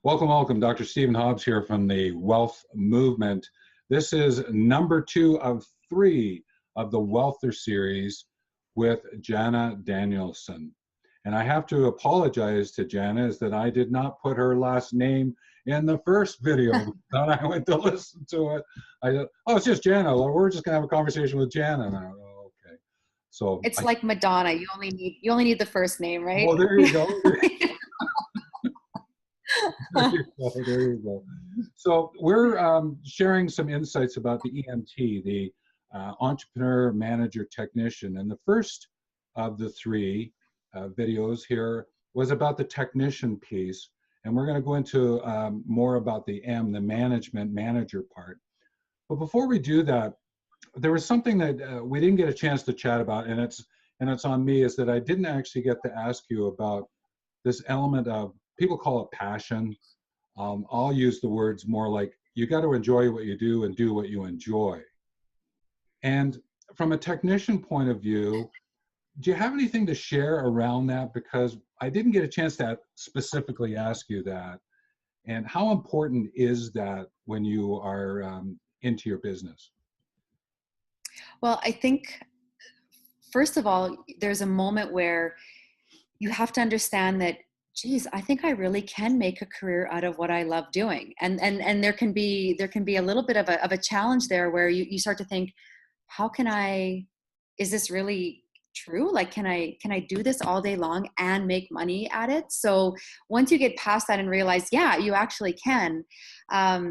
Welcome, welcome. Dr. Stephen Hobbs here from the Wealth Movement. This is number 2 of 3 of the Wellther series with Jana Danielson. And I have to apologize to Jana is that I did not put her last name in the first video. When I went to listen to it, I said, oh, it's just Jana. We're just going to have a conversation with Jana. And I went, oh, okay. So it's like Madonna. You only need the first name, right? Oh, there you go. There you go. So we're sharing some insights about the EMT, the Entrepreneur Manager Technician. And the first of the 3 videos here was about the technician piece. And we're going to go into more about the M, the management manager part. But before we do that, there was something that we didn't get a chance to chat about, and it's on me, is that I didn't actually get to ask you about this element of, people call it passion. I'll use the words more like, you got to enjoy what you do and do what you enjoy. And from a technician point of view, do you have anything to share around that? Because I didn't get a chance to specifically ask you that. And how important is that when you are into your business? Well, I think, first of all, there's a moment where you have to understand that, geez, I think I really can make a career out of what I love doing. And there can be a little bit of a challenge there where you start to think, is this really true? Like, can I do this all day long and make money at it? So once you get past that and realize, yeah, you actually can, I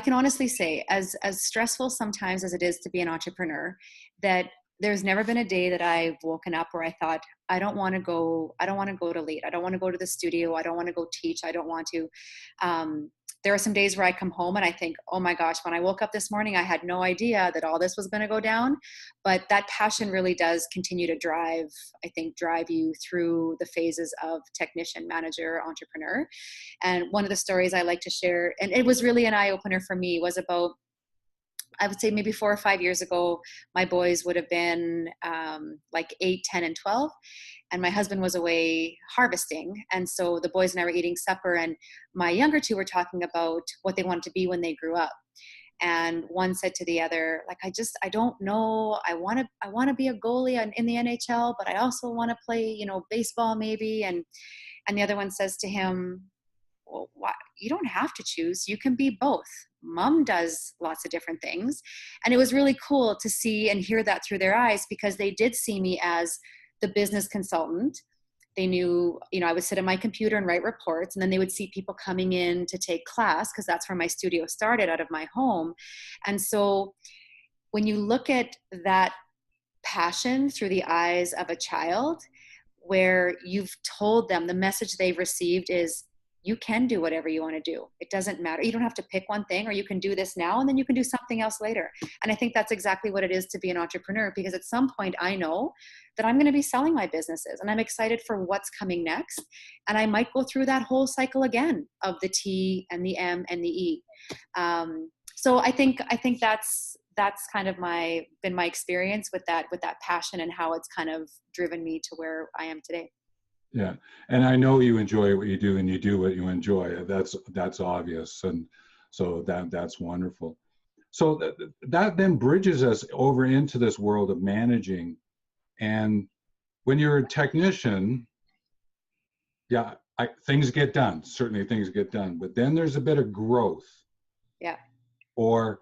can honestly say, as stressful sometimes as it is to be an entrepreneur, that there's never been a day that I've woken up where I thought, I don't want to go to lead. I don't want to go to the studio. I don't want to go teach. I don't want to. There are some days where I come home and I think, oh my gosh, when I woke up this morning, I had no idea that all this was going to go down. But that passion really does continue to drive you through the phases of technician, manager, entrepreneur. And one of the stories I like to share, and it was really an eye-opener for me, was about, I would say maybe 4 or 5 years ago. My boys would have been like 8, 10, and 12. And my husband was away harvesting. And so the boys and I were eating supper, and my younger 2 were talking about what they wanted to be when they grew up. And one said to the other, like, I don't know. I want to be a goalie in the NHL, but I also want to play, baseball maybe. And the other one says to him, well, why? You don't have to choose. You can be both. Mom does lots of different things. And it was really cool to see and hear that through their eyes, because they did see me as the business consultant. They knew, I would sit at my computer and write reports, and then they would see people coming in to take class, because that's where my studio started, out of my home. And so when you look at that passion through the eyes of a child, where you've told them, the message they've received is, you can do whatever you want to do. It doesn't matter. You don't have to pick one thing, or you can do this now and then you can do something else later. And I think that's exactly what it is to be an entrepreneur, because at some point I know that I'm going to be selling my businesses, and I'm excited for what's coming next. And I might go through that whole cycle again of the T and the M and the E. So I think that's kind of been my experience with that passion, and how it's kind of driven me to where I am today. Yeah, and I know you enjoy what you do, and you do what you enjoy. That's obvious, and so that's wonderful. So that then bridges us over into this world of managing. And when you're a technician, yeah, things get done. Certainly, things get done. But then there's a bit of growth. Yeah. Or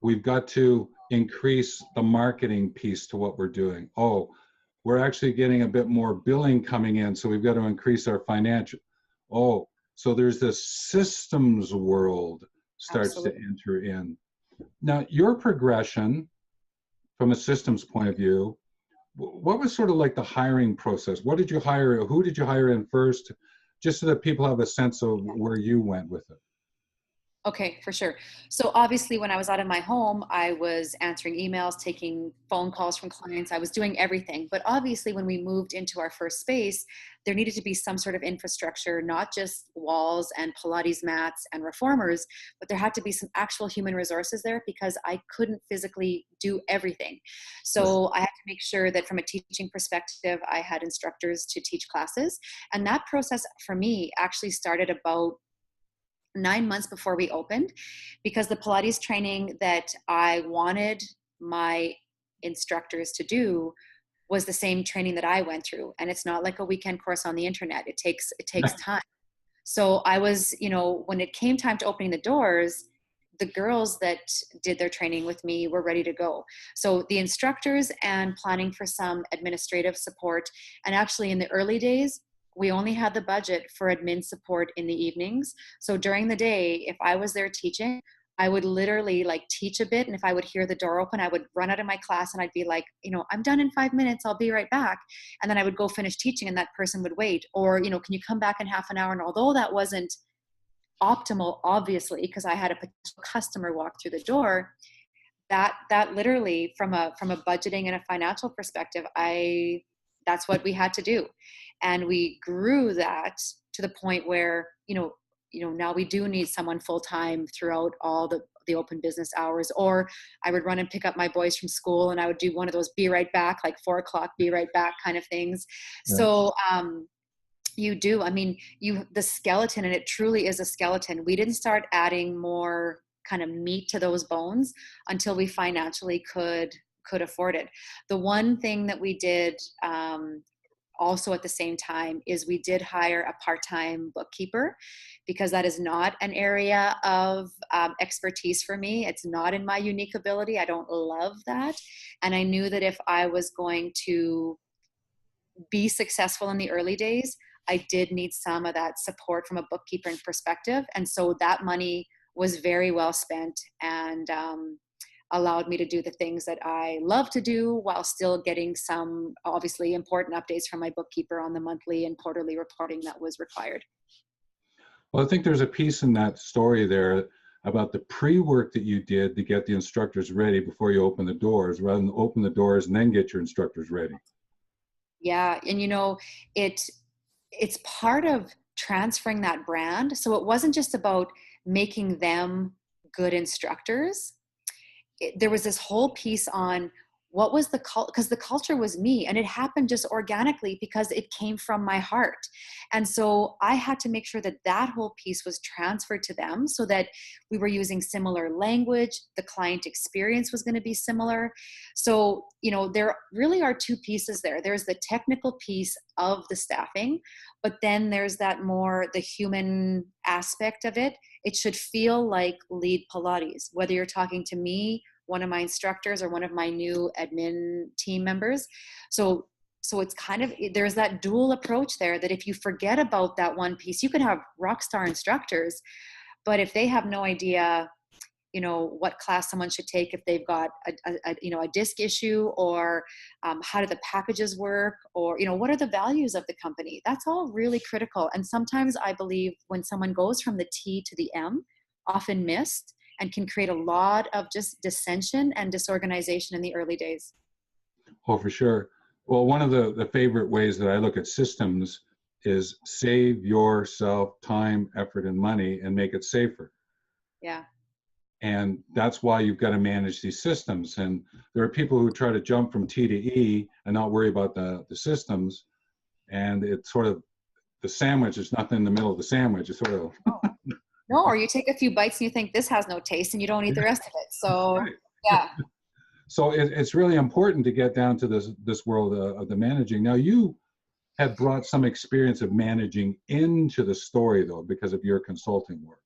we've got to increase the marketing piece to what we're doing. Oh, we're actually getting a bit more billing coming in, so we've got to increase our financial. Oh, so there's this systems world starts Absolutely. To enter in. Now, your progression from a systems point of view, what was sort of like the hiring process? What did you hire? Who did you hire in first? Just so that people have a sense of where you went with it. Okay, for sure. So obviously when I was out of my home, I was answering emails, taking phone calls from clients. I was doing everything. But obviously when we moved into our first space, there needed to be some sort of infrastructure, not just walls and Pilates mats and reformers, but there had to be some actual human resources there because I couldn't physically do everything. Right. So I had to make sure that from a teaching perspective, I had instructors to teach classes. And that process for me actually started about 9 months before we opened, because the Pilates training that I wanted my instructors to do was the same training that I went through. And it's not like a weekend course on the internet. It takes time. So I was, when it came time to opening the doors, the girls that did their training with me were ready to go. So the instructors and planning for some administrative support. And actually in the early days, we only had the budget for admin support in the evenings. So during the day, if I was there teaching, I would literally like teach a bit. And if I would hear the door open, I would run out of my class and I'd be like, I'm done in 5 minutes. I'll be right back. And then I would go finish teaching and that person would wait. Or, can you come back in half an hour? And although that wasn't optimal, obviously, because I had a potential customer walk through the door, that literally from a budgeting and a financial perspective, that's what we had to do. And we grew that to the point where, now we do need someone full-time throughout all the open business hours. Or I would run and pick up my boys from school and I would do one of those be right back, like 4 o'clock, be right back kind of things. Right. So, you do. I mean, the skeleton, and it truly is a skeleton. We didn't start adding more kind of meat to those bones until we financially could afford it. The one thing that we did also at the same time is we did hire a part-time bookkeeper, because that is not an area of expertise for me. It's not in my unique ability. I don't love that. And I knew that if I was going to be successful in the early days, I did need some of that support from a bookkeeping perspective. And so that money was very well spent and allowed me to do the things that I love to do while still getting some obviously important updates from my bookkeeper on the monthly and quarterly reporting that was required. Well, I think there's a piece in that story there about the pre-work that you did to get the instructors ready before you open the doors, rather than open the doors and then get your instructors ready. Yeah. And it's part of transferring that brand. So it wasn't just about making them good instructors. There was this whole piece on what was the culture, because the culture was me, and it happened just organically because it came from my heart. And so I had to make sure that that whole piece was transferred to them so that we were using similar language, the client experience was going to be similar. So, there really are two pieces there. There's the technical piece of the staffing, but then there's the human aspect of it. It should feel like Lead Pilates, whether you're talking to me, one of my instructors, or one of my new admin team members. So it's kind of, there's that dual approach there, that if you forget about that one piece, you can have rock star instructors, but if they have no idea, what class someone should take if they've got a disc issue, or how do the packages work, or, what are the values of the company? That's all really critical. And sometimes I believe when someone goes from the T to the M, often missed, and can create a lot of just dissension and disorganization in the early days. Oh, for sure. Well, one of the favorite ways that I look at systems is save yourself time, effort, and money and make it safer. Yeah. And that's why you've got to manage these systems. And there are people who try to jump from T to E and not worry about the systems. And it's sort of the sandwich. There's nothing in the middle of the sandwich. It's sort of No, or you take a few bites and you think this has no taste and you don't eat the rest of it. So, right. yeah. So it's really important to get down to this world of the managing. Now, you have brought some experience of managing into the story, though, because of your consulting work.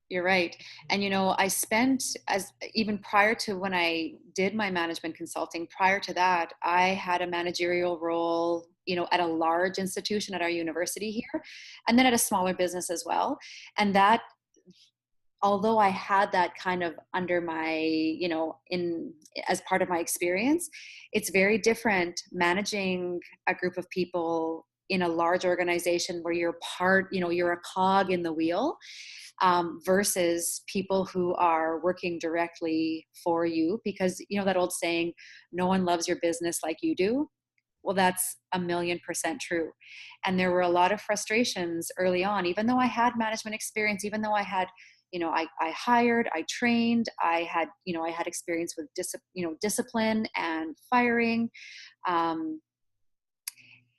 You're right. And, I spent, as even prior to when I did my management consulting, prior to that, I had a managerial role, at a large institution at our university here, and then at a smaller business as well. And that, although I had that kind of under my, as part of my experience, it's very different managing a group of people, in a large organization where you're you're a cog in the wheel, versus people who are working directly for you, because that old saying, no one loves your business like you do. Well, that's 1,000,000% true. And there were a lot of frustrations early on, even though I had management experience, even though I had, I hired, I trained, I had experience with discipline and firing. Um,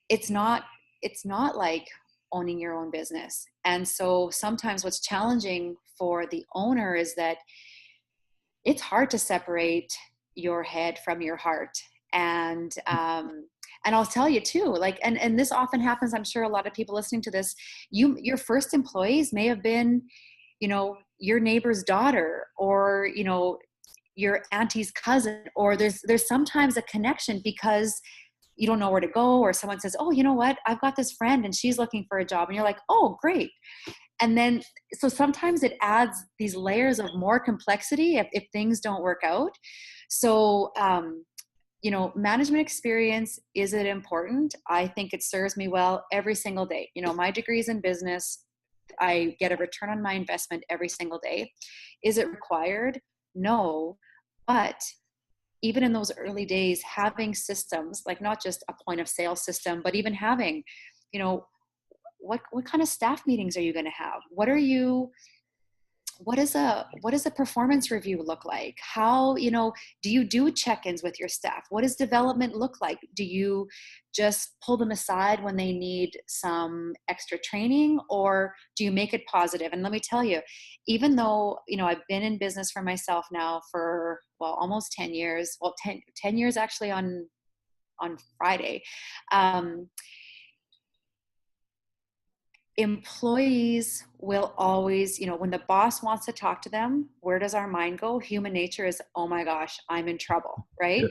it's not, it's not like owning your own business. And so sometimes what's challenging for the owner is that it's hard to separate your head from your heart. And I'll tell you too, like, and this often happens, I'm sure a lot of people listening to this, your first employees may have been, your neighbor's daughter, or, your auntie's cousin, or there's sometimes a connection because you don't know where to go, or someone says, oh, you know what, I've got this friend and she's looking for a job. And you're like, oh, great. And then, so sometimes it adds these layers of more complexity if things don't work out. So, management experience, is it important? I think it serves me well every single day. My degree's in business. I get a return on my investment every single day. Is it required? No. But even in those early days, having systems, like not just a point of sale system, but even having, what kind of staff meetings are you going to have? What does a performance review look like? How, do you do check-ins with your staff? What does development look like? Do you just pull them aside when they need some extra training, or do you make it positive? And let me tell you, even though, I've been in business for myself now for, almost 10 years, 10 years actually on Friday. Employees will always, when the boss wants to talk to them, where does our mind go? Human nature is, oh my gosh, I'm in trouble, right?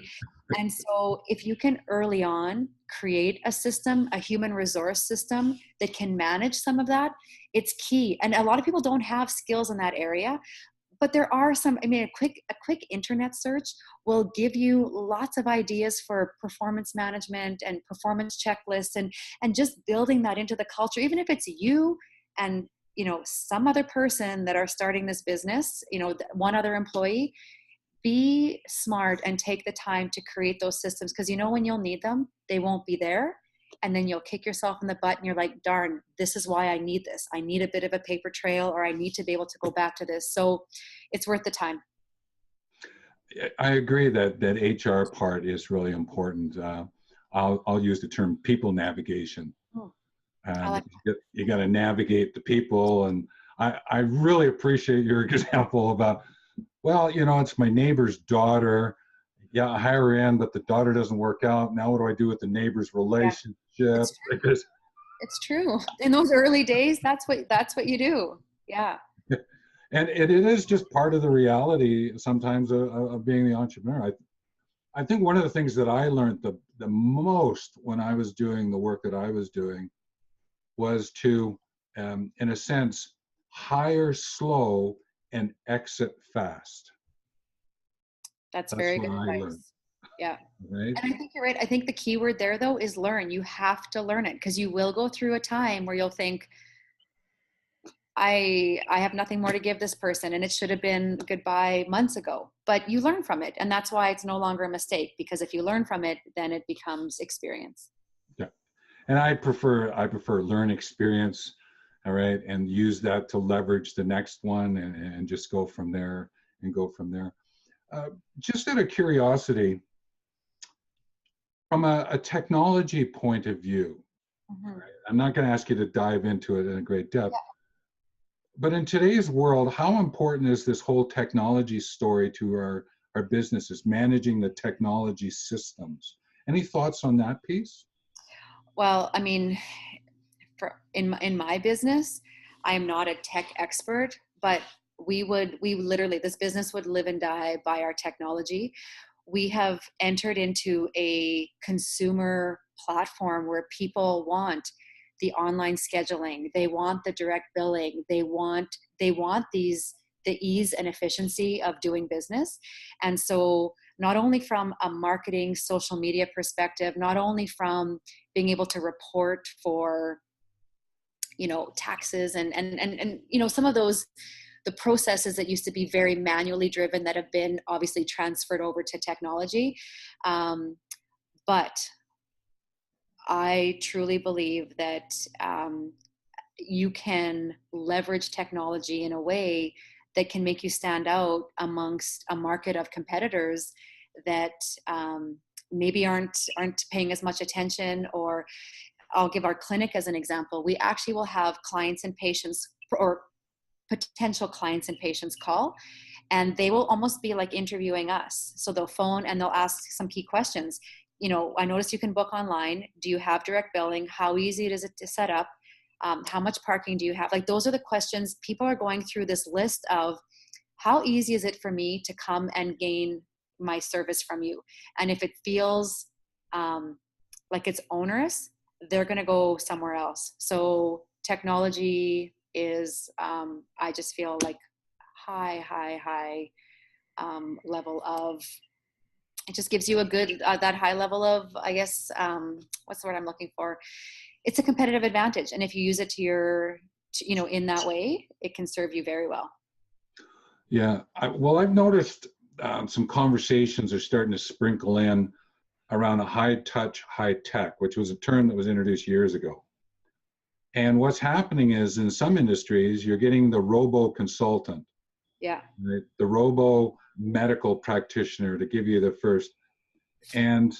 And so if you can early on create a system, a human resource system that can manage some of that, it's key. And a lot of people don't have skills in that area, but there are some, a quick internet search will give you lots of ideas for performance management and performance checklists, and just building that into the culture, even if it's you and, some other person that are starting this business, one other employee. Be smart and take the time to create those systems, because when you'll need them, they won't be there. And then you'll kick yourself in the butt and you're like, darn, this is why I need this. I need a bit of a paper trail, or I need to be able to go back to this. So it's worth the time. I agree that HR part is really important. I'll use the term people navigation. I like You got to navigate the people. And I really appreciate your example about, it's my neighbor's daughter. Yeah, I hire her in, but the daughter doesn't work out. Now what do I do with the neighbor's relationship? Yeah, it's true. In those early days, that's what you do. Yeah. And it is just part of the reality sometimes of being the entrepreneur. I think one of the things that I learned the most when I was doing the work that I was doing was to, in a sense, hire slow and exit fast. That's very good advice. Yeah. Right? And I think you're right. I think the key word there, though, is learn. You have to learn it, because you will go through a time where you'll think, I have nothing more to give this person, and it should have been goodbye months ago. But you learn from it, and that's why it's no longer a mistake, because if you learn from it, then it becomes experience. Yeah. And I prefer learn experience, all right, and use that to leverage the next one, and just go from there. Just out of curiosity, from a technology point of view, right, I'm not going to ask you to dive into it in a great depth, but in today's world, how important is this whole technology story to our businesses, managing the technology systems? Any thoughts on that piece? Well, in my business, I am not a tech expert, but this business would live and die by our technology. We have entered into a consumer platform where people want the online scheduling, they want the direct billing, they want the ease and efficiency of doing business. And so not only from a marketing social media perspective, not only from being able to report for, taxes and some of those, the processes that used to be very manually driven that have been obviously transferred over to technology. But I truly believe that you can leverage technology in a way that can make you stand out amongst a market of competitors that maybe aren't paying as much attention. Or I'll give our clinic as an example. We actually will have clients and patients, or potential clients and patients, call, and they will almost be like interviewing us. So they'll phone and they'll ask some key questions. I noticed you can book online. Do you have direct billing? How easy is it to set up? How much parking do you have? Like, those are the questions. People are going through this list of, how easy is it for me to come and gain my service from you? And if it feels like it's onerous, they're going to go somewhere else. So technology is, I just feel like high level of, it just gives you a good, that high level of, I guess, what's the word I'm looking for? It's a competitive advantage. And if you use it in that way, it can serve you very well. Yeah. I've noticed some conversations are starting to sprinkle in around a high touch, high tech, which was a term that was introduced years ago. And what's happening is, in some industries, you're getting the robo consultant. Yeah. Right? The robo medical practitioner to give you the first. And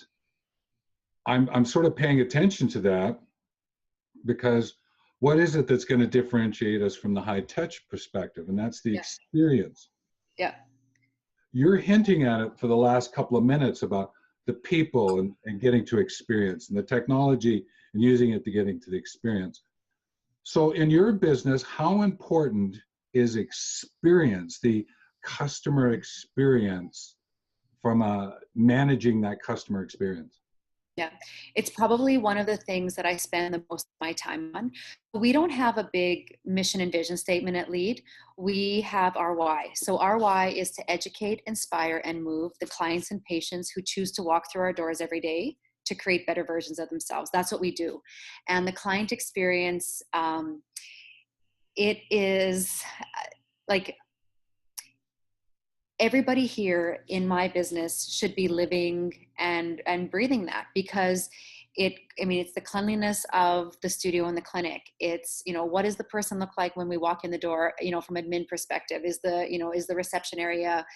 I'm sort of paying attention to that, because what is it that's going to differentiate us from the high touch perspective? And that's the experience. Yeah. You're hinting at it for the last couple of minutes about the people and getting to experience, and the technology and using it to getting to the experience. So in your business, how important is experience, the customer experience, from managing that customer experience? Yeah, it's probably one of the things that I spend the most of my time on. We don't have a big mission and vision statement at LEAD. We have our why. So our why is to educate, inspire, and move the clients and patients who choose to walk through our doors every day to create better versions of themselves. That's what we do. And the client experience, it is like, everybody here in my business should be living and breathing that, because it's the cleanliness of the studio and the clinic. It's, what does the person look like when we walk in the door, from admin perspective? Is the reception area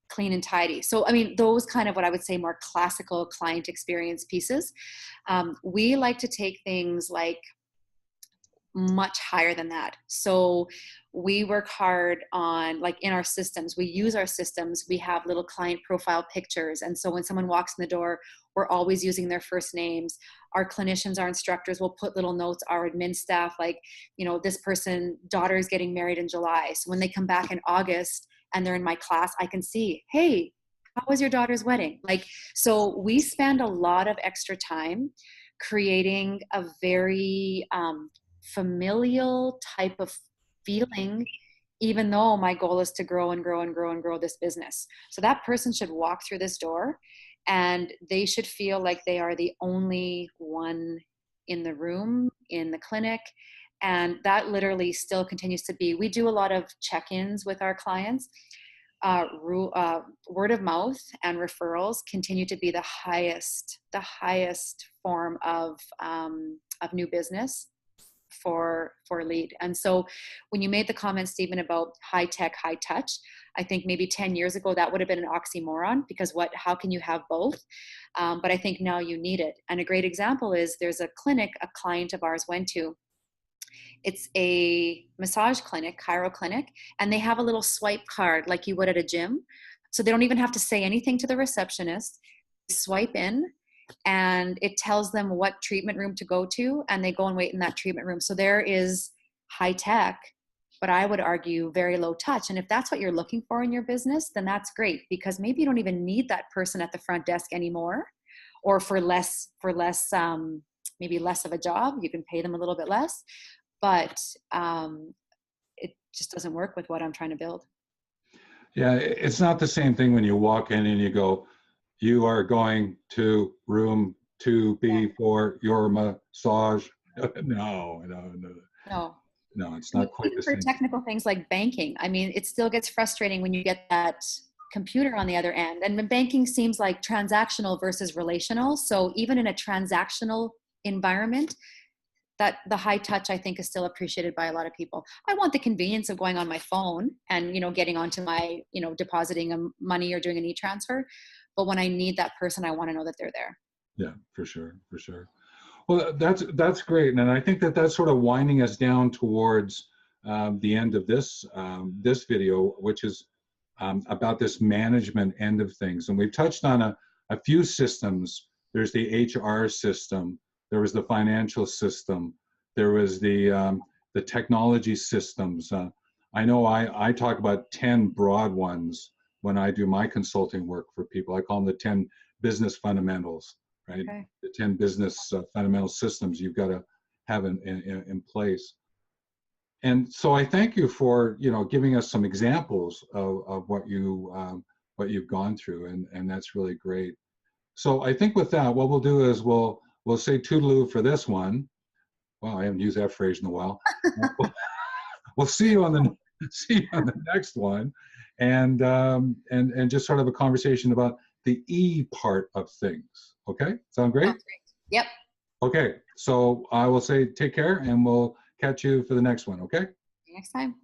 clean and tidy? So, those kind of, what I would say, more classical client experience pieces. We like to take things like much higher than that. So we work hard on, like, in our systems, we use our systems, we have little client profile pictures. And so when someone walks in the door, we're always using their first names. Our clinicians, our instructors will put little notes, our admin staff, like, this person, daughter is getting married in July. So when they come back in August and they're in my class, I can see, hey, how was your daughter's wedding? Like, so we spend a lot of extra time creating a very familial type of feeling, even though my goal is to grow and grow and grow and grow this business. So that person should walk through this door and they should feel like they are the only one in the room, in the clinic. And that literally still continues to be, we do a lot of check-ins with our clients. Word of mouth and referrals continue to be the highest form of new business for LEAD. And so when you made the comment, Stephen, about high tech, high touch, I think maybe 10 years ago that would have been an oxymoron, because how can you have both? But I think now you need it. And a great example is, there's a clinic a client of ours went to. It's a massage clinic, chiro clinic, and they have a little swipe card like you would at a gym. So they don't even have to say anything to the receptionist. They swipe in, and it tells them what treatment room to go to, and they go and wait in that treatment room. So there is high tech, but I would argue very low touch. And if that's what you're looking for in your business, then that's great, because maybe you don't even need that person at the front desk anymore, or for less, maybe less of a job, you can pay them a little bit less, but it just doesn't work with what I'm trying to build. Yeah, it's not the same thing when you walk in and you go, you are going to room Yeah. 2B for your massage. No, no, no, No. no, it's I mean, not quite even the for same. technical things like banking, I mean, it still gets frustrating when you get that computer on the other end. And when banking seems like transactional versus relational. So even in a transactional environment, that the high touch, I think, is still appreciated by a lot of people. I want the convenience of going on my phone and, getting onto my, depositing money or doing an e-transfer. But when I need that person, I want to know that they're there. Yeah, for sure, for sure. Well, that's great, and I think that that's sort of winding us down towards the end of this video, which is about this management end of things. And we've touched on a few systems. There's the HR system, there was the financial system, there was the technology systems. I know I talk about 10 broad ones when I do my consulting work for people. I call them the 10 business fundamentals, right? Okay. The 10 business fundamental systems you've got to have in place. And so I thank you for giving us some examples of what you've gone through, and that's really great. So I think with that, what we'll do is we'll say toodaloo for this one. Wow, I haven't used that phrase in a while. We'll see you on the see you on the next one, and just sort of a conversation about the E part of things. Okay, sound great? Sounds great. Yep. Okay, so I will say take care, and we'll catch you for the next one. Okay. Next time.